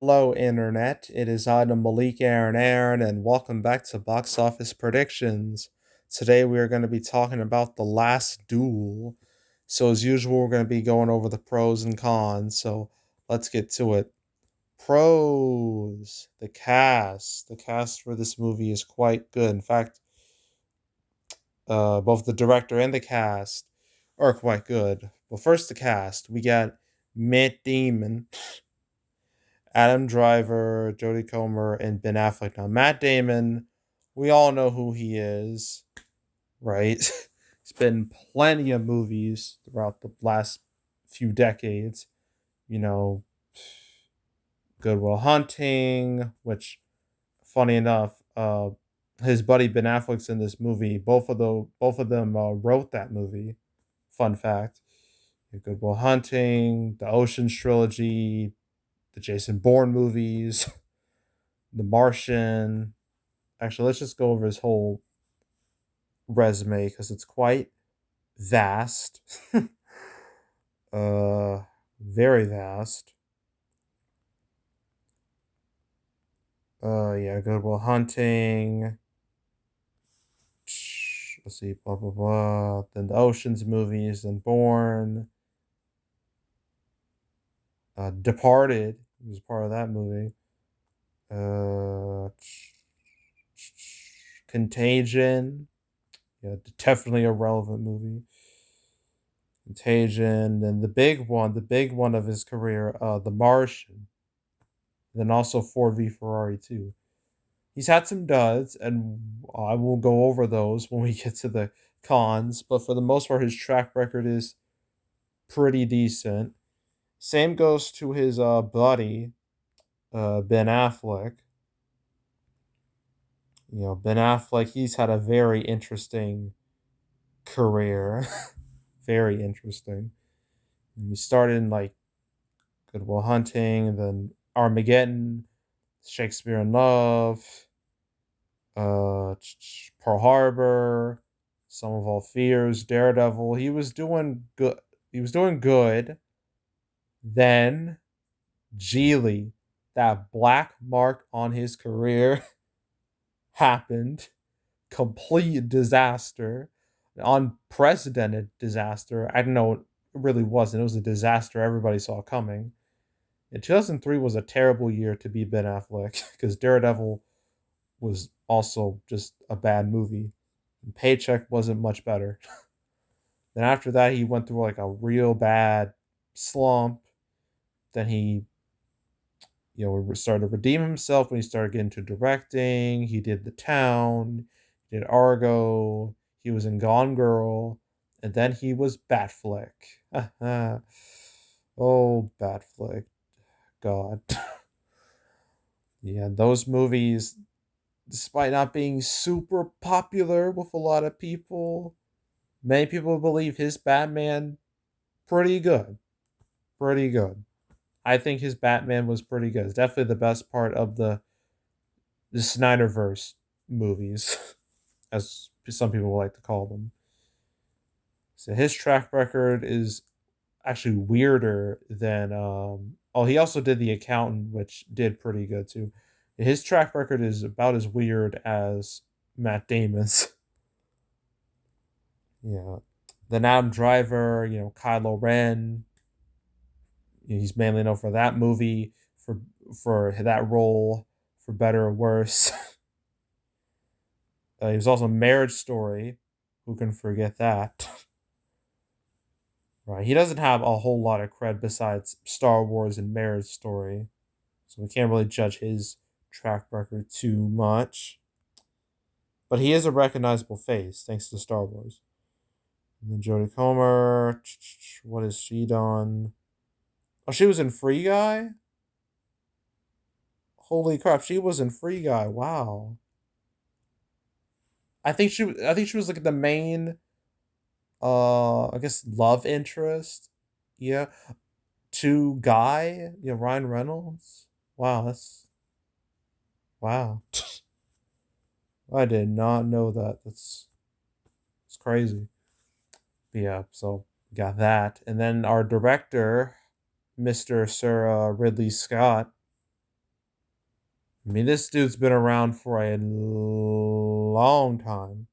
Hello, Internet. It is I, the Malik Aaron, and welcome back to Box Office Predictions. Today we are going to be talking about The Last Duel. So, as usual, we're going to be going over the pros and cons. So, let's get to it. Pros. The cast. The cast for this movie is quite good. In fact, both the director and the cast are quite good. Well, first, the cast. We got Matt Damon, Adam Driver, Jodie Comer, and Ben Affleck. Now, Matt Damon, we all know who he is, right? He's been in plenty of movies throughout the last few decades. You know, Good Will Hunting, which, funny enough, his buddy Ben Affleck's in this movie. Both of them wrote that movie. Fun fact. Good Will Hunting, the Ocean's trilogy, the Jason Bourne movies, The Martian. Actually, let's just go over his whole resume because it's quite vast. uh, Very vast. Yeah, Good Will Hunting. Let's see, blah blah blah. Then the Ocean's movies, then Bourne. Departed was part of that movie. Uh, Contagion. Yeah, definitely a relevant movie. Contagion, and the big one of his career, The Martian. Then also Ford v Ferrari too. He's had some duds, and I will go over those when we get to the cons. But for the most part, his track record is pretty decent. Same goes to his buddy, Ben Affleck. Ben Affleck, he's had a very interesting career. Very interesting. He started in like Good Will Hunting, and then Armageddon, Shakespeare in Love, Pearl Harbor, Some of All Fears, Daredevil. He was doing good. He was doing good. Then Geely, that black mark on his career happened. Complete disaster, unprecedented disaster. I don't know. It really wasn't. It was a disaster everybody saw coming. And 2003 was a terrible year to be Ben Affleck because Daredevil was also just a bad movie. And Paycheck wasn't much better. Then after that, he went through like a real bad slump. Then he, started to redeem himself when he started getting to directing. He did The Town, he did Argo, he was in Gone Girl, and then he was Batfleck. Oh, Batfleck. God. Yeah, those movies, despite not being super popular with a lot of people, many people believe his Batman pretty good. Pretty good. I think his Batman was pretty good. It's definitely the best part of the Snyderverse movies, as some people like to call them. So his track record is actually weirder than he also did The Accountant, which did pretty good too. His track record is about as weird as Matt Damon's. Yeah. Then Adam Driver, Kylo Ren. He's mainly known for that movie, for that role, for better or worse. He was also Marriage Story. Who can forget that? Right. He doesn't have a whole lot of cred besides Star Wars and Marriage Story. So we can't really judge his track record too much. But he is a recognizable face thanks to Star Wars. And then Jodie Comer, what has she done? Oh, she was in Free Guy? Holy crap, she was in Free Guy. Wow. I think she was like the main I guess love interest. Yeah. To Guy, Ryan Reynolds. Wow, that's wow. I did not know that. It's crazy. But yeah, so got that. And then our director, Mr. Sir Ridley Scott. I mean, this dude's been around for a long time.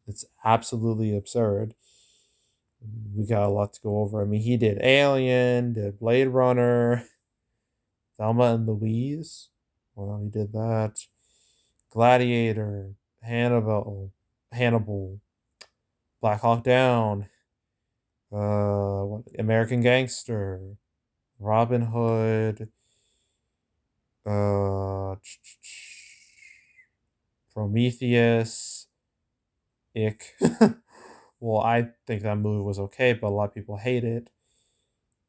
It's absolutely absurd. We got a lot to go over. I mean, he did Alien, did Blade Runner, Thelma and Louise. Well, he did that. Gladiator, Hannibal, Black Hawk Down, American Gangster, Robin Hood, uh, Prometheus, Ick. Well, I think that movie was okay, but a lot of people hate it.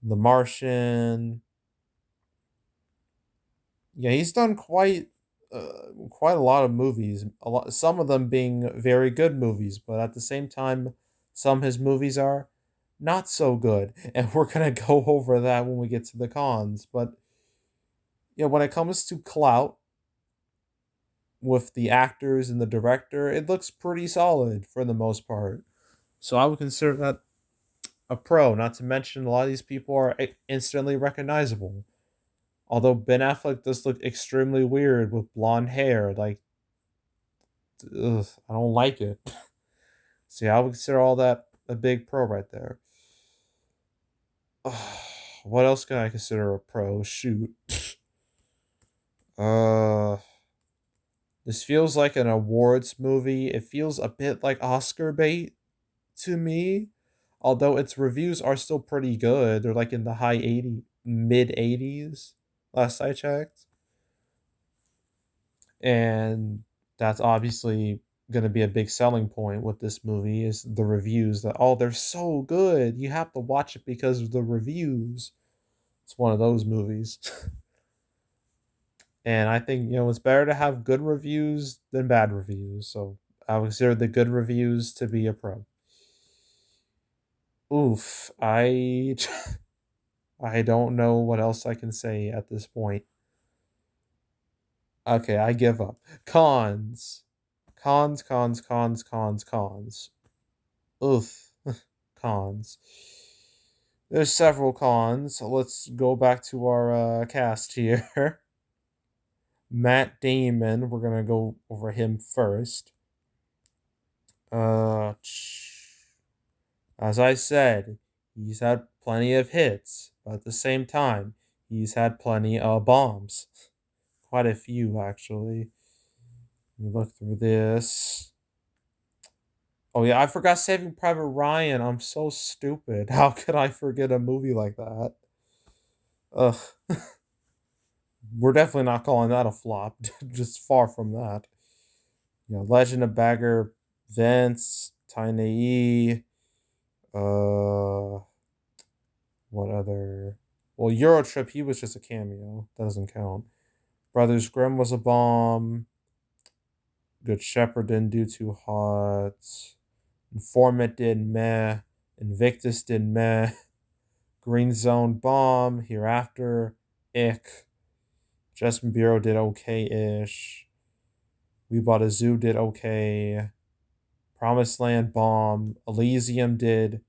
The Martian. Yeah, he's done quite a lot of movies. Some of them being very good movies, but at the same time, some of his movies are not so good, and we're gonna go over that when we get to the cons. But yeah, when it comes to clout with the actors and the director, it looks pretty solid for the most part. So I would consider that a pro. Not to mention, a lot of these people are instantly recognizable. Although Ben Affleck does look extremely weird with blonde hair, like, ugh, I don't like it. See, I would consider all that a big pro right there. What else can I consider a pro? Shoot. uh, this feels like an awards movie. It feels a bit like Oscar bait to me. Although its reviews are still pretty good. They're like in the high 80, mid 80s, last I checked. And that's obviously going to be a big selling point with this movie is the reviews that, oh, they're so good. You have to watch it because of the reviews. It's one of those movies. And I think, it's better to have good reviews than bad reviews. So I would consider the good reviews to be a pro. Oof, I don't know what else I can say at this point. Okay, I give up. Cons. Cons, cons, cons, cons, cons. Oof. Cons. There's several cons. Let's go back to our cast here. Matt Damon, we're gonna go over him first. Uh, as I said, he's had plenty of hits, but at the same time, he's had plenty of bombs. Quite a few, actually. Let me look through this. Oh yeah, I forgot Saving Private Ryan. I'm so stupid. How could I forget a movie like that? Ugh. We're definitely not calling that a flop. Just far from that. Legend of Bagger, Vince, Tiny. Uh, what other? Well, Eurotrip. He was just a cameo. That doesn't count. Brothers Grimm was a bomb. Good Shepherd didn't do too hot. Informant did meh. Invictus did meh. Green Zone bomb. Hereafter, ick. Justin Bureau did okay-ish. We Bought a Zoo did okay. Promised Land bomb. Elysium did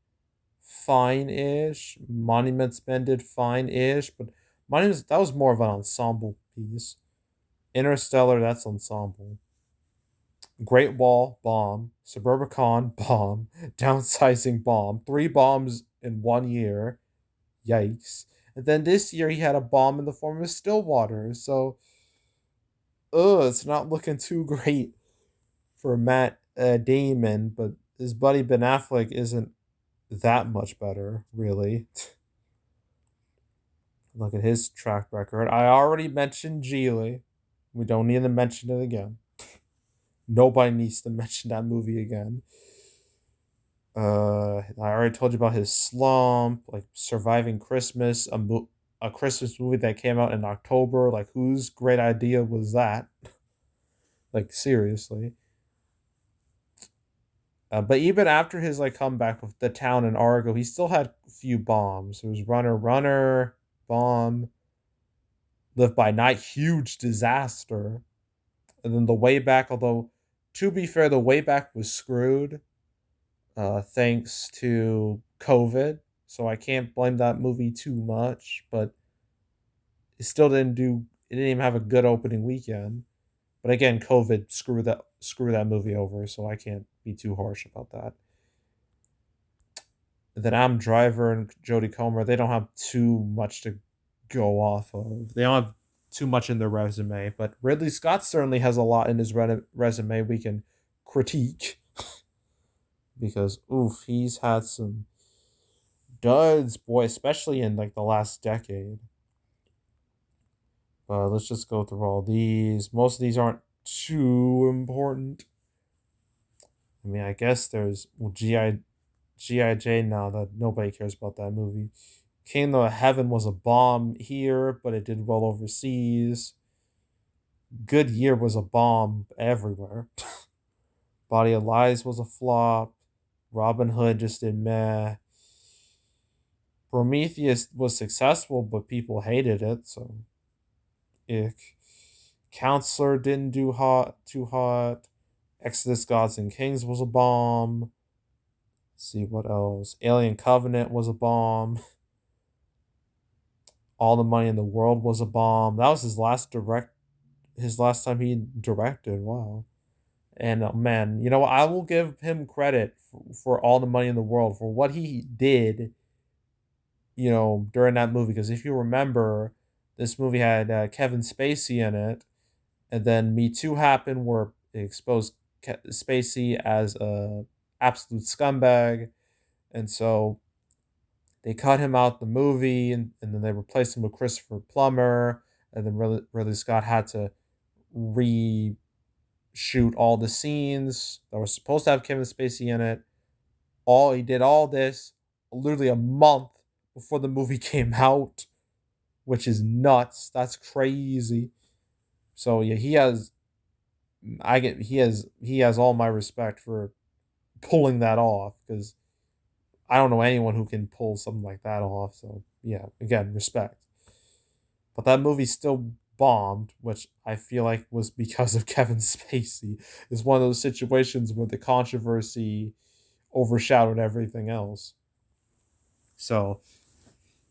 fine-ish. Monuments Men did fine-ish, but Monuments, that was more of an ensemble piece. Interstellar, that's ensemble. Great Wall bomb. Suburbicon bomb. Downsizing bomb. 3 bombs in 1 year. Yikes. And then this year he had a bomb in the form of Stillwater. So, it's not looking too great for Matt Damon, but his buddy Ben Affleck isn't that much better, really. Look at his track record. I already mentioned Geely. We don't need to mention it again. Nobody needs to mention that movie again. I already told you about his slump, like Surviving Christmas, a Christmas movie that came out in October. Like, whose great idea was that? Like, seriously. But even after his like comeback with The Town and Argo, he still had a few bombs. There was Runner, bomb, Live by Night, huge disaster, and then The Way Back. Although, to be fair, The Way Back was screwed, thanks to COVID. So I can't blame that movie too much. But it still didn't do it didn't even have a good opening weekend. But again, COVID screw that movie over, so I can't be too harsh about that. That Adam Driver and Jodie Comer, they don't have too much to go off of. They don't have too much in their resume, but Ridley Scott certainly has a lot in his resume we can critique because oof, he's had some duds, boy, especially in like the last decade. Let's just go through all these. Most of these aren't too important. I mean, I guess there's GI Jane now that nobody cares about that movie. Kingdom of Heaven was a bomb here, but it did well overseas. Good Year was a bomb everywhere. Body of Lies was a flop. Robin Hood just did meh. Prometheus was successful, but people hated it, so ick. Counselor didn't do too hot. Exodus Gods and Kings was a bomb. Let's see what else. Alien Covenant was a bomb. All the Money in the World was a bomb. That was his last time he directed. Wow. And man, you know, I will give him credit for All the Money in the World for what he did, you know, during that movie. Because if you remember, this movie had Kevin Spacey in it, and then Me Too happened, where it exposed Spacey as a absolute scumbag, and so they cut him out the movie, and then they replaced him with Christopher Plummer, and then Ridley Scott had to reshoot all the scenes that were supposed to have Kevin Spacey in it. He did all this literally a month before the movie came out, which is nuts. That's crazy. So yeah, he has all my respect for pulling that off because I don't know anyone who can pull something like that off. So yeah, again, respect. But that movie still bombed, which I feel like was because of Kevin Spacey. It's one of those situations where the controversy overshadowed everything else. So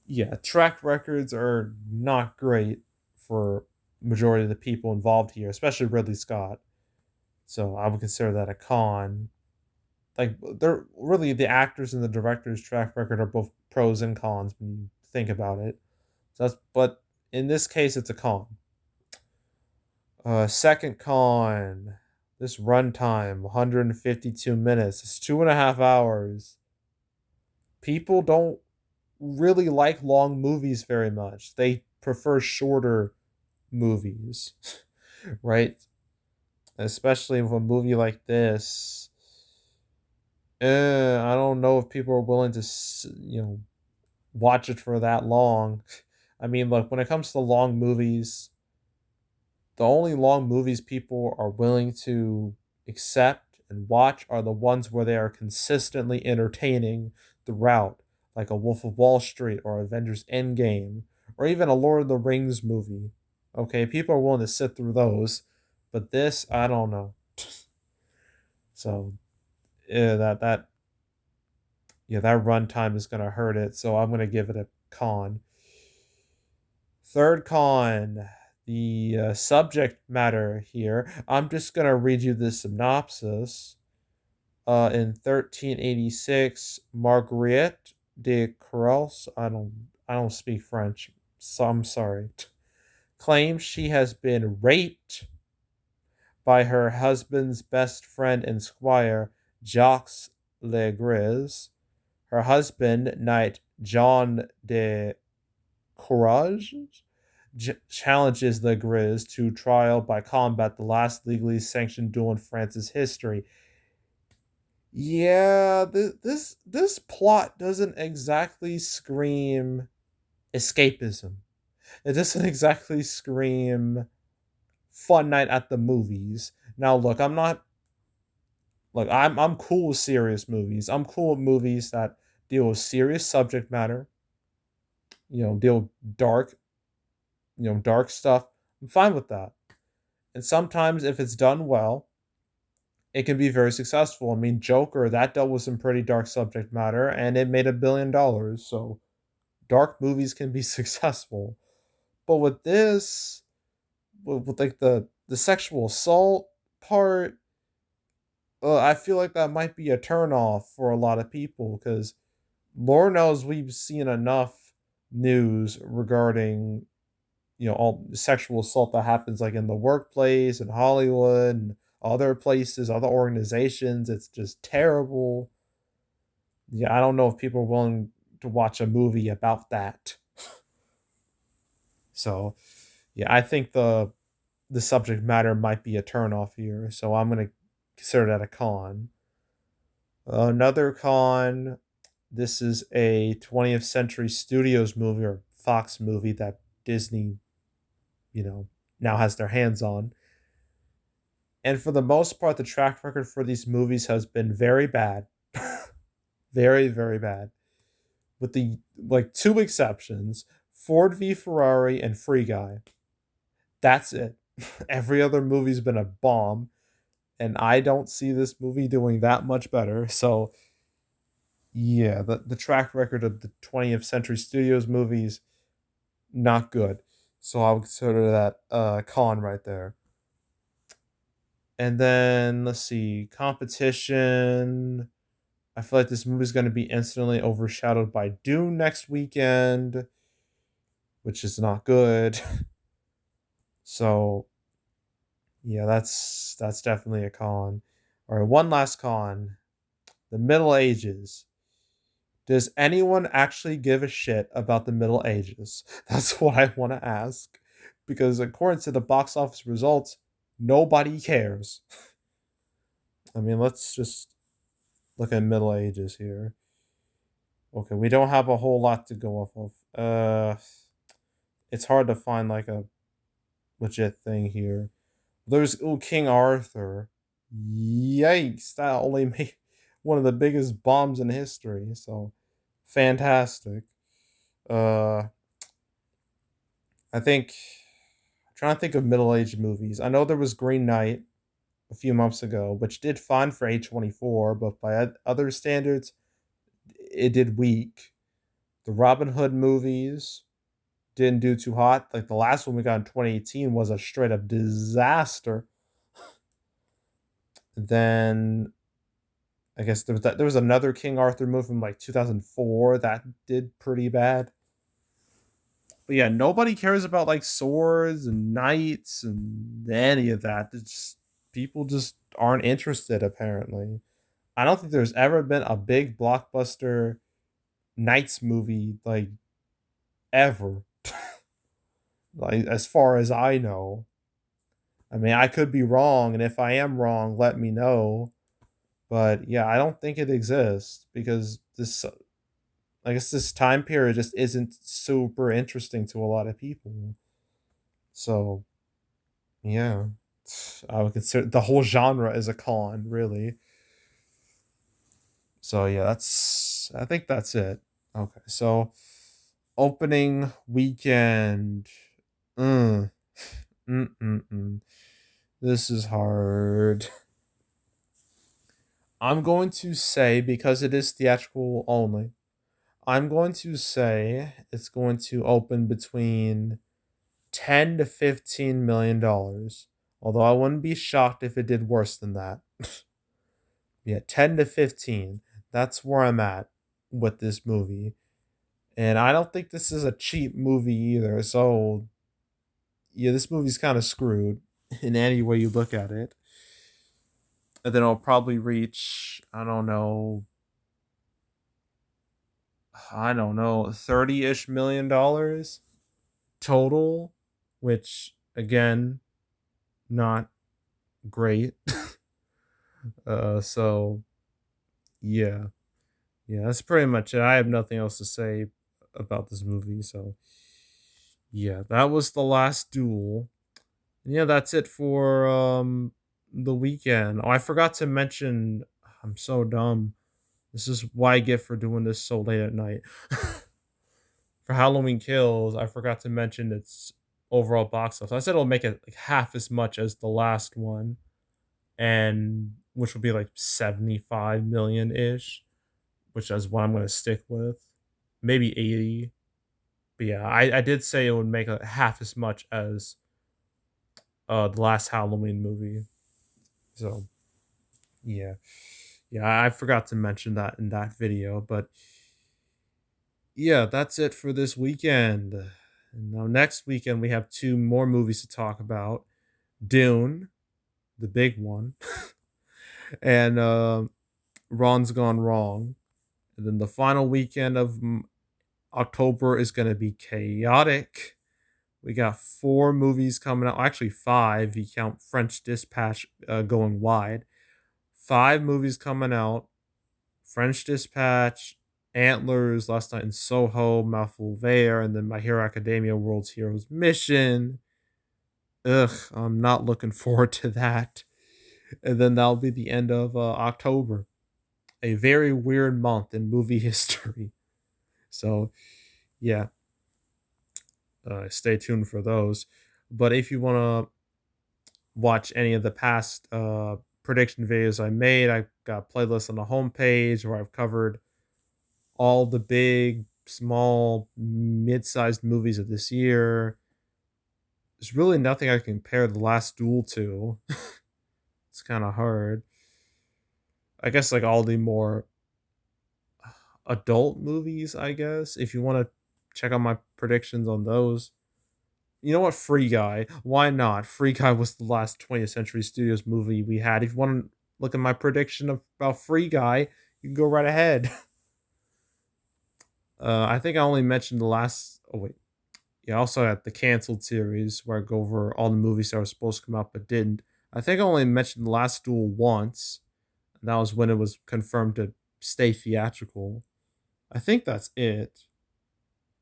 yeah, track records are not great for majority of the people involved here, especially Ridley Scott. So I would consider that a con. Like they're really the actors and the director's track record are both pros and cons when you think about it. But in this case it's a con. Second con, this runtime 152 minutes. It's 2.5 hours. People don't really like long movies very much. They prefer shorter movies, right? Especially with a movie like this. I don't know if people are willing to, watch it for that long. I mean, look, when it comes to long movies, the only long movies people are willing to accept and watch are the ones where they are consistently entertaining throughout, like a Wolf of Wall Street or Avengers Endgame, or even a Lord of the Rings movie. Okay, people are willing to sit through those, but this, I don't know. So, yeah, that runtime is gonna hurt it. So I'm gonna give it a con. Third con, the subject matter here. I'm just gonna read you the synopsis. In 1386, Marguerite de Corrals, I don't speak French, so I'm sorry, claims she has been raped by her husband's best friend and squire, Jacques Legris. Her husband, Knight John de Courage, challenges the Grizz to trial by combat, the last legally sanctioned duel in France's history. Yeah, this plot doesn't exactly scream escapism. It doesn't exactly scream fun night at the movies. Now, look, I'm cool with serious movies. I'm cool with movies that deal with serious subject matter. Deal with dark stuff. I'm fine with that. And sometimes if it's done well, it can be very successful. I mean, Joker, that dealt with some pretty dark subject matter and it made $1 billion. So dark movies can be successful. But with this, with like the sexual assault part, I feel like that might be a turnoff for a lot of people because Lord knows we've seen enough news regarding all the sexual assault that happens like in the workplace in Hollywood and other places, other organizations. It's just terrible. Yeah, I don't know if people are willing to watch a movie about that. So yeah, I think the subject matter might be a turnoff here. So I'm gonna consider that a con. Another con. This is a 20th Century Studios movie or Fox movie that Disney, you know, now has their hands on. And for the most part, the track record for these movies has been very bad. Very, very bad. With the like two exceptions, Ford v Ferrari and Free Guy. That's it. Every other movie's been a bomb, and I don't see this movie doing that much better. So yeah, the track record of the 20th Century Studios movies, not good. So I would consider that con right there. And then let's see, competition. I feel like this movie is going to be instantly overshadowed by Dune next weekend, which is not good. So yeah, that's definitely a con. All right, one last con: the Middle Ages. Does anyone actually give a shit about the Middle Ages? That's what I want to ask. Because according to the box office results, nobody cares. I mean, let's just look at Middle Ages here. Okay, we don't have a whole lot to go off of. It's hard to find like a legit thing here. There's King Arthur. Yikes! That only made one of the biggest bombs in history. So fantastic. Uh, I think I'm trying to think of middle-aged movies. I know there was Green Knight a few months ago, which did fine for A24, but by other standards, it did weak. The Robin Hood movies didn't do too hot. Like the last one we got in 2018 was a straight up disaster. Then I guess there was another King Arthur movie from like 2004 that did pretty bad. But yeah, nobody cares about like swords and knights and any of that. It's just, people just aren't interested apparently. I don't think there's ever been a big blockbuster knights movie like ever. Like as far as I know. I mean, I could be wrong, and if I am wrong, let me know. But yeah, I don't think it exists because this, I guess, this time period just isn't super interesting to a lot of people. So yeah, I would consider the whole genre as a con, really. So yeah, I think that's it. Okay, so opening weekend. Mm, mm. This is hard. I'm going to say because it is theatrical only. I'm going to say it's going to open between 10 to 15 million dollars. Although I wouldn't be shocked if it did worse than that. Yeah, 10 to 15. That's where I'm at with this movie. And I don't think this is a cheap movie either. So, yeah, this movie's kind of screwed in any way you look at it. And then it'll probably reach, I don't know, 30-ish million dollars total, which again, not great. So yeah, yeah, that's pretty much it. I have nothing else to say about this movie. So yeah, that was the Last Duel. And yeah, that's it for the weekend. Oh, I forgot to mention. I'm so dumb. This is why I get for doing this so late at night. For Halloween Kills, I forgot to mention its overall box office. I said it'll make it like half as much as the last one, and which would be like 75 million ish, which is what I'm going to stick with. Maybe 80. But yeah, I did say it would make half as much as the last Halloween movie. So yeah, yeah, I forgot to mention that in that video, but yeah, that's it for this weekend. And now next weekend we have two more movies to talk about: Dune, the big one, and Ron's Gone Wrong. And then the final weekend of October is going to be chaotic. We got four movies coming out. Actually, five. You count French Dispatch going wide. Five movies coming out: French Dispatch, Antlers, Last Night in Soho, Mouthful of Air, and then My Hero Academia World's Heroes Mission. Ugh, I'm not looking forward to that. And then that'll be the end of October. A very weird month in movie history. So, yeah, stay tuned for those. But if you want to watch any of the past prediction videos I made, I've got playlists on the homepage where I've covered all the big, small, mid-sized movies of this year. There's really nothing I can compare The Last Duel to. It's kind of hard. I guess like all the more adult movies, I guess, if you want to check out my predictions on those. You know what? Free Guy. Why not? Free Guy was the last 20th Century Studios movie we had. If you want to look at my prediction about Free Guy, you can go right ahead. I think I only mentioned the last. Oh, wait. Yeah, I also had the canceled series where I go over all the movies that were supposed to come out but didn't. I think I only mentioned The Last Duel once. And that was when it was confirmed to stay theatrical. I think that's it.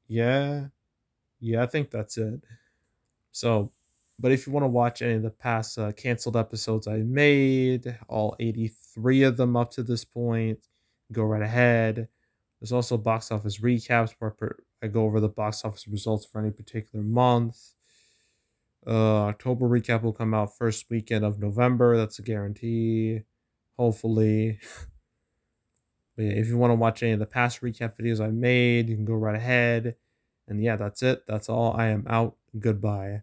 Yeah. Yeah, I think that's it. So, but if you want to watch any of the past canceled episodes I made, all 83 of them up to this point, go right ahead. There's also box office recaps where I go over the box office results for any particular month. October recap will come out first weekend of November. That's a guarantee. Hopefully. But yeah, if you want to watch any of the past recap videos I made, you can go right ahead. And yeah, that's it. That's all. I am out. Goodbye.